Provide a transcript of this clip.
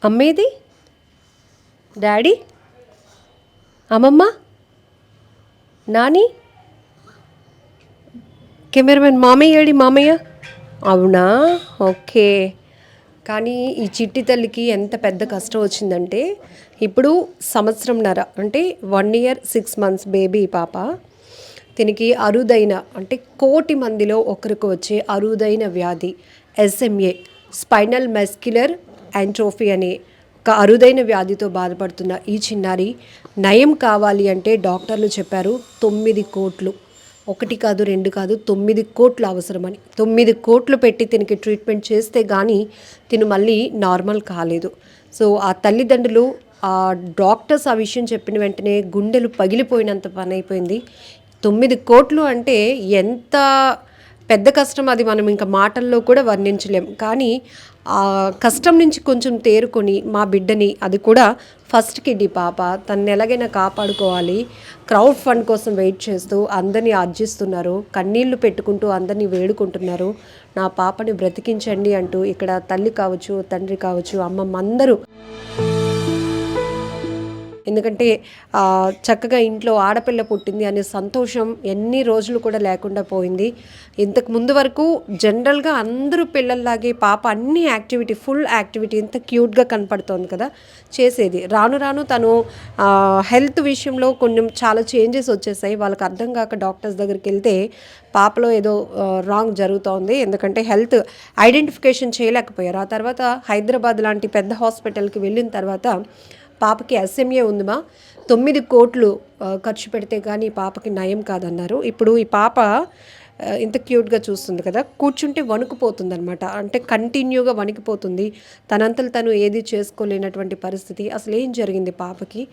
అమ్మేది, డాడీ, అమ్మమ్మ, నాని, కెమెరామెన్ మామయ్య ఏడి మామయ్య? అవునా, ఓకే. కానీ ఈ చిట్టి తల్లికి ఎంత పెద్ద కష్టం వచ్చిందంటే ఇప్పుడు సంవత్సరంన్నర అంటే 1 year 6 months బేబీ పాప. దీనికి అరుదైన అంటే కోటి మందిలో ఒకరికి వచ్చే అరుదైన వ్యాధి SMA, స్పైనల్ మస్క్యులర్ యాంట్రోఫీ అనే ఒక అరుదైన వ్యాధితో బాధపడుతున్న ఈ చిన్నారి నయం కావాలి అంటే డాక్టర్లు చెప్పారు 9 కోట్లు, 1 కాదు 2 కాదు 9 కోట్లు అవసరమని. 9 కోట్లు పెట్టి తినికి ట్రీట్మెంట్ చేస్తే కానీ తిను మళ్ళీ నార్మల్ కాలేదు. సో ఆ తల్లిదండ్రులు ఆ డాక్టర్స్ ఆ విషయం చెప్పిన వెంటనే గుండెలు పగిలిపోయినంత పని అయిపోయింది. 9 కోట్లు అంటే ఎంత పెద్ద కష్టం, అది మనం ఇంకా మాటల్లో కూడా వర్ణించలేం. కానీ ఆ కష్టం నుంచి కొంచెం తేరుకొని మా బిడ్డని, అది కూడా ఫస్ట్ కిడ్నీ పాప, తనని ఎలాగైనా కాపాడుకోవాలి, క్రౌడ్ ఫండ్ కోసం వెయిట్ చేస్తూ అందరినీ అర్జిస్తున్నారు, కన్నీళ్లు పెట్టుకుంటూ అందరినీ వేడుకుంటున్నారు, నా పాపని బ్రతికించండి అంటూ. ఇక్కడ తల్లి కావచ్చు, తండ్రి కావచ్చు, అమ్మమ్మ అందరూ. ఎందుకంటే చక్కగా ఇంట్లో ఆడపిల్ల పుట్టింది అనే సంతోషం ఎన్ని రోజులు కూడా లేకుండా పోయింది. ఇంతకు ముందు వరకు జనరల్గా అందరూ పిల్లల్లాగే పాప అన్ని యాక్టివిటీ, ఫుల్ యాక్టివిటీ, ఎంత క్యూట్గా కనపడుతోంది కదా చేసేది. రాను రాను తను హెల్త్ విషయంలో కొన్ని చాలా చేంజెస్ వచ్చేసాయి. వాళ్ళకి అర్థం కాక డాక్టర్స్ దగ్గరికి వెళ్తే పాపలో ఏదో రాంగ్ జరుగుతోంది, ఎందుకంటే హెల్త్ ఐడెంటిఫికేషన్ చేయలేకపోయారు. ఆ తర్వాత హైదరాబాద్ లాంటి పెద్ద హాస్పిటల్కి వెళ్ళిన తర్వాత పాపకి SMA ఉందిమా, 9 కోట్లు ఖర్చు పెడితే కానీ పాపకి నయం కాదన్నారు. ఇప్పుడు ఈ పాప ఇంత క్యూట్గా చూస్తుంది కదా, కూర్చుంటే వణుకుపోతుంది అనమాట. అంటే కంటిన్యూగా వణికిపోతుంది, తనంతలు తను ఏది చేసుకోలేనటువంటి పరిస్థితి. అసలు ఏం జరిగింది పాపకి?